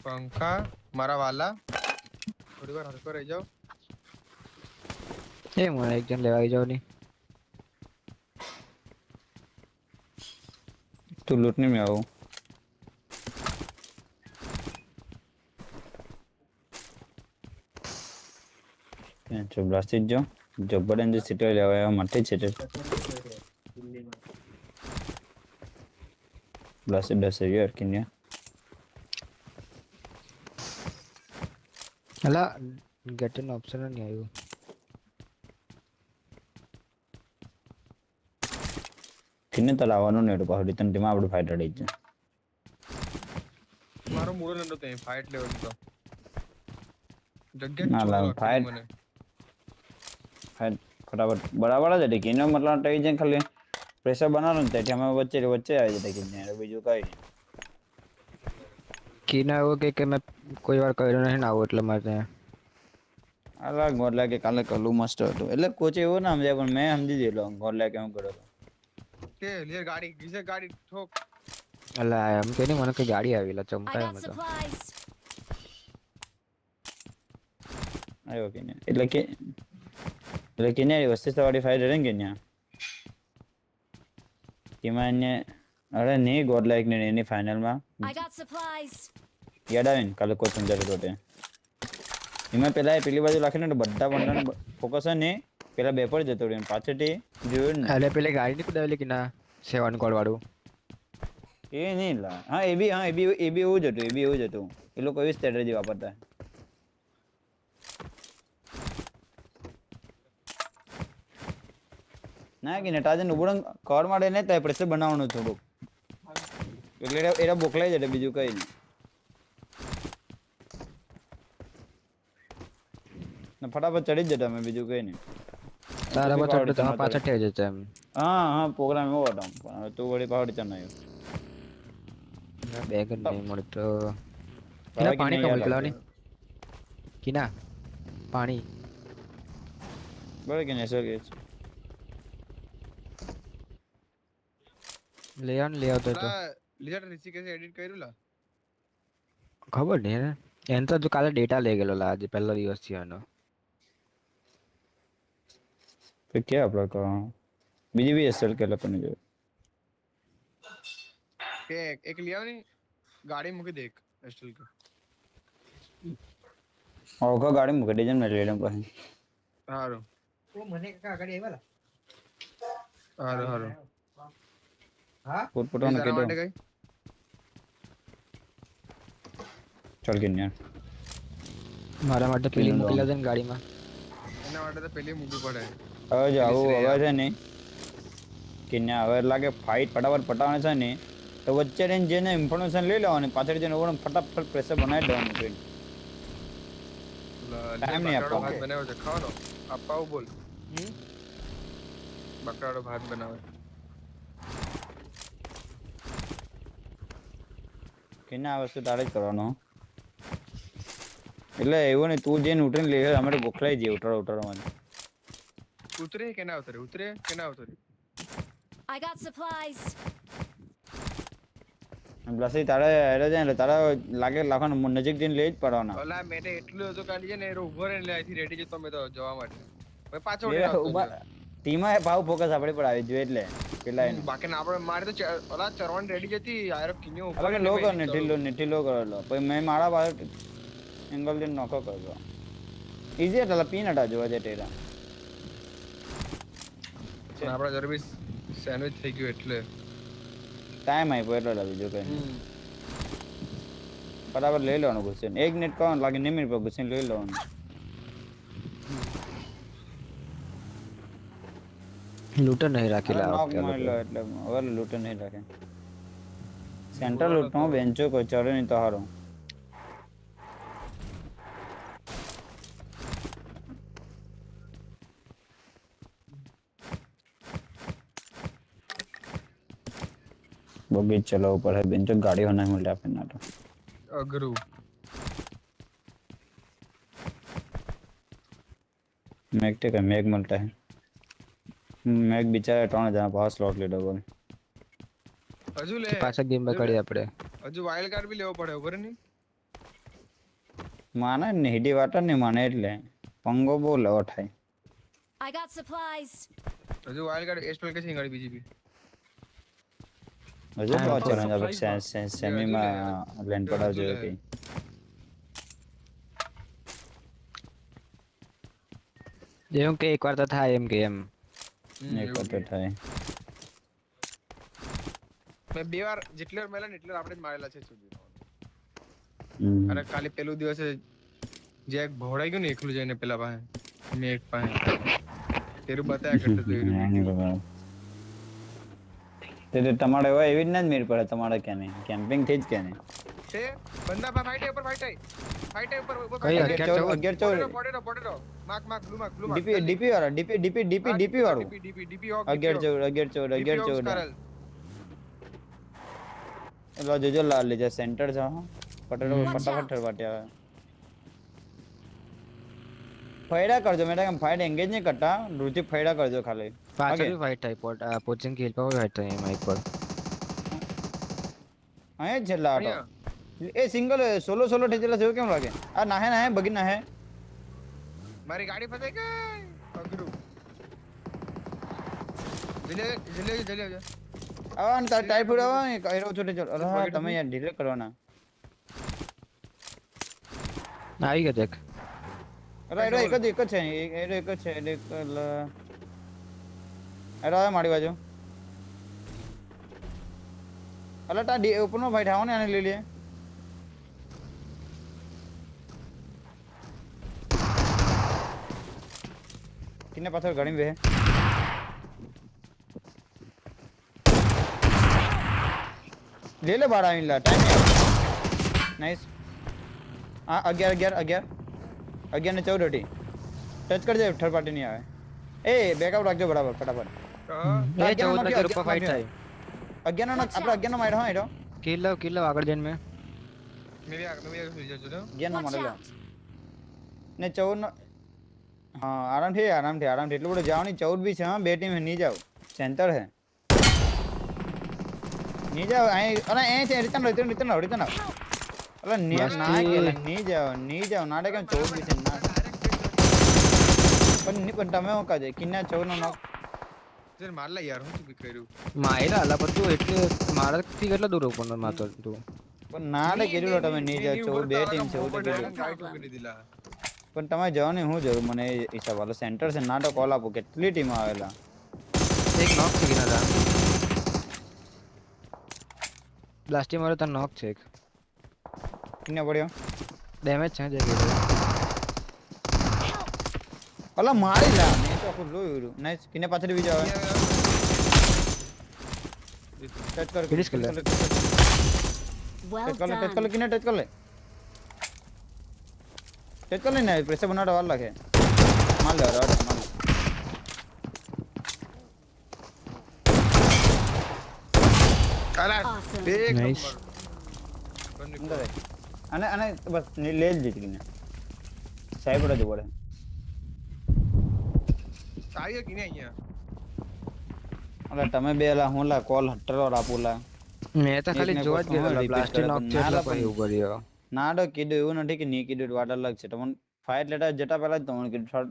पंखा मारा वाला थोड़ी बार हल्को रह जाओ એ મને એક જણ લેવા આવી જાવ ની तू लूटने में आओ जो ब्लास्टिक जो जब्बर एंड सिटी ले आया मट्टी छिटे ब्लास्टिक 10,000 किन्या અલા ગેટ નો ઓપ્શન નહીં આવ્યું किन्ने तलावानो नेड पहाड़ी तन टीम आपड़ फाइट अड़ी छ मारो मूड नंदो ते फाइट लेवल तो जग्गे ना ला फाइट फाइट फटाफट बड़ा बड़ा जटे किनो मतलब अटकी जे खाली प्रेशर बनानो ते हम वच्चे वच्चे आ जटे किन्ने बीजू काई કીના એવો કે મેં કોઈ વાર કર્યો નહીં ને આવો એટલે મારે અલા ગોડલા કે કાલે કલુ મસ્ત હતો એટલે કોચે એવો ના સમજ્યા પણ મેં સમજી દીધો ગોડલા કેમ કર્યો के लिए गाड़ी किसे गाड़ी ठोक અલા એમ કે નહીં મને કઈ ગાડી આવેલા I ચમકાય got અમે તો supplies. આયો કે ને એટલે કે ને વસ્તી સવાડી ફાઈટ રહેંગે ને કિમાને અરે નહીં ગોડલા એક ને એની ફાઇનલ માં I got supplies. યાદ આવે ને કાલે કોઈ સમજાડે તોટે એમાં પેલા પેલી બાજુ રાખીને તો બધા બંડાને ફોકસ ને પેલા બે પર જતો રહ્યો પાછળથી જોયું ને એટલે પેલે ગાડી ની કુદાવેલી કે ના 7 કોડ વાળું એ નહીં લા હા એ બી એવું જ હતું એ લોકો એવી સ્ટ્રેટેજી વાપરતા ના કે નટાજન ઉબડન કવર માડે ને તો પ્રેશર બનાવવાનું થોડું એટલે એરા બોકલાઈ જડે બીજું કઈ નહીં ને ફટાફટ ચડી જ જતા મેં બીજું કઈ નહીં તારા પર ચડતો તમે પાછળ થઈ જશે એમ હા પ્રોગ્રામ એવો હતો પણ તું વળી પહાડી ચડાયો બેગ જ નહીં મળતો કિના પાણી કમ મોકલાવની કિના પાણી બરાબર કે નહીં સર કે ले આવતો તો लिजर ऋषिकेश एडिट કર્યું લા ખબર નહીં ને એને તો જો કાલે ડેટા લઈ ગયેલો લા આજે પહેલો દિવસ છે એનો फिर क्या अपना कहाँ बीजी भी एसएल के लपने जो કે એક लिया नहीं गाड़ी मुके देख एस्टल का और का गाड़ी मुके डीजन में ले लें कहीं हारो वो मने का गाड़ी आवेला हारो हारो हां पुटपुटो ने के दो चल के यार મારા માટે પેલી મોકલા દે ને ગાડીમાં એના માટે તો પેલી મૂકી પડે હવે જાવ હવે છે ને કે ને હવે લાગે ફાઇટ ફટાફટ પટાવવાની છે ને તો વચ્ચે રહીને જેને ઇન્ફોર્મેશન લઈ લેવાની પાછળ જઈને ઓવર ફટાફટ પ્રેશર બનાવી દેવાનું ટ્રેન ટાઈમ નહીં આપવો ભાત બનાવ્યો છે ખાવાનો અપાવ બોલ બકરાડો ભાત બનાવે કે ના આ વસ્તુ તારે જ કરવાનો એટલે એવું ને તું જેને ઉઠીને લે અમે તો ગોખલાઈ જઈએ ઉતરવામાં ઉતરે કે ના ઉતરે I got supplies. પ્લસ તારે એટલે જાય એટલે તારા લાગે લાખો નજીક જઈને લઈ જ પડવાના ઓલા મેને એટલું હતું કાઢી છે ને એ ઉભો રહીને અહીંથી રેડી જતો મેં તો જવા માટે ભાઈ પાછો ટીમાં ભાવ ફોકસ આપણે પર આવી જોઈએ એટલે પેલા એનું બાકી આપણે મારે તો ઓલા ચરવાણ રેડી જતી આયરો કિન્યો હવે કે લો કર ને ઢીલો કરેલો પછી મેં મારા પાસે એંગલ થી નોખો કર્યો ઈઝી હતા પીન હતા જોવા જતે એરા આપડા જરબી સેન્ડવિચ થઈ ગયું એટલે ટાઈમ આપ્યો એટલો બીજું કઈ બરાબર લઈ લેવાનું ગુસ્સે એક મિનિટ કહો લાગે 9 મિનિટ પર ગુસ્સે લઈ લેવાનું લૂટર નહીં રાખેલા નોક મારી લો એટલે હવે લૂટર નહીં રાખે સેન્ટ્રલ લૂટનો બેન્ચો કોઈ ચડે નહીં તો હારો बगीच चला ऊपर है बेंचो गाड़ी होना है मिलता है ना तो अगरू मैग टेक है मैग मिलता है मैग बेचारा टोन जहां पास स्लॉट ले डबल હજુ લે પાછા ગેમ માં કરી આપણે હજુ વાઇલ્ડ કાર્ડ બી લેવો પડે ઉપર ની માને જ નહીં હીડી વાટર નહીં માને એટલે પંગો બહુ લેવો થાય I got supplies. હજુ વાઇલ્ડ કાર્ડ એસ્ટોલ કે છે ગાડી બીજી બી હજુ હા, બહુ તો ચેલેન્જ આવે સેમીમાં લેન્ડ પડાવ જોઈએ કે જેવું કે એકવાર તો થાય એમ કે એમ એક વખત થાય મેં બે વાર જેટલી વાર મેલા ને એટલી વાર આપણે જ મારેલા છે સુધી હમ. અરે કાલે પેલું દિવસે જે એક ભોળાઈ ગયું ને એકલું જઈને પેલા પાસે મેં એક પાસે તેરું બતાયા કરતો હતો એવું. એની બરાબર. તે તમારે એવા એવી જ ના જ મેળ પડે તમારે ક્યાં નહીં કેમ્પિંગ થી જ ક્યાં નહીં તે બંદા પર ફાઈટ ઉપર ફાઈટ ઉપર ઉપર કઈ fight અગિયાર આઈ. 11 potato mark blue mark DP વાળા ડીપી વાળું ડીપી હોક 11 એટલે જોજો લાલ લીજા સેન્ટર છે હા પટેલો ફટાફટ ઠરવાટી આવે ફાયડા કરજો મેડા કેમ ફાઇટ એંગેજ નહીં કરતા રુચિ ફાયડા કરજો ખાલી પાછળ Okay. બી ફાઇટ થાય પોચિંગ કિલ પર ફાઇટ થાય એમાં એક પર અહીં જ છેલ્લા આટો એ સિંગલ સોલો ઠેચેલા જેવું કેમ લાગે આ નાહે બગી નાહે મારી ગાડી ફસાઈ ગઈ અઘરું જલ્દી આવા ને ટાઈફોઈડ આવા ને એરો છોટે ચલ અરે હા, તમે યાર ડિલે કરવાના આવી ગયો દેખ અરે એરો એક જ છે એરો એક જ છે એટલે એરો આવે મારી બાજુ અલા તા ઉપરનો ફાઈટ આવો ને આને લઈ લે કિને પાછળ ઘણી બે ले ले बाड़ा इनला टाइम नाइस हां 11 ने 14 अटी टच कर दे थर्ड पार्टी नहीं आवे ए बैकअप रखજો બરાબર ફટાફટ એ 14 કે ઉપર ફાઇટ થાય 11 નો આપણે 11 નો માર્યો હા એરો કિલ લો આગળ જઈને મેં મેં भी સુઈ જજો તો 11 નો Watch મારેલો out. ને 14 નો હા આરામથી એટલું બધું જાવ નહીં 14 भी છે હા બે ટીમ નહીં જાવ સેન્ટર है नहीं जाओ अरे ऐसे रिटर्न अरे नहीं जाओ नाटक में 14 भी છે ના પણ તમે હું કાજે કિન્ના 14 નો નોક જર માર લે યાર હું શું કર્યું માયરા અલા બધું એટલે મારાથી કેટલો દૂર ઉપર માતો તું પણ નાટક કર્યું તમે નહીં જાવ 14 બે ટીમ છે ઉડે કર્યું ગાઈડ કરી દીલા પણ તમે જાવ ને હું જરૂર મને એ હિસાબ વાળો સેન્ટર છે નાટક કોલ આપો કેટલી ટીમ આવેલા એક નોક થઈ ગયો બ્લાસ્ટી મારો તો નોક છે એક કિન્ને પડ્યો ડેમેજ છે જે અલા મારી લા મેં તો આખું જોયું નાઈસ કિન્ને પાછળ બીજો આવે ટચ કર Finish કર લે. Well टच कर done. ले किन्ने टच कर ले ना प्रेशर बनाने वाला है मार ले मार અલા Awesome. એક Nice. નંબર अंदर है अने बस ले जीत किन्ने साइड पर जो पड़े આવ્યો કે નહીં અહીંયા अरे તમે બે લા હું લા કોલ હટરો રાપુલા મેં તો ખાલી એકને જોવા જ કોણ ગયો repeat બ્લાસ્ટી કરે નોક તો છે એટલે નાલા પછી પણ- ઉભો રહ્યો નાડો કીધું એવું નથી કે ની કીધું વાટ અલગ છે તમને ફાઇટ લેટર જટા પહેલા જ તમને કીધું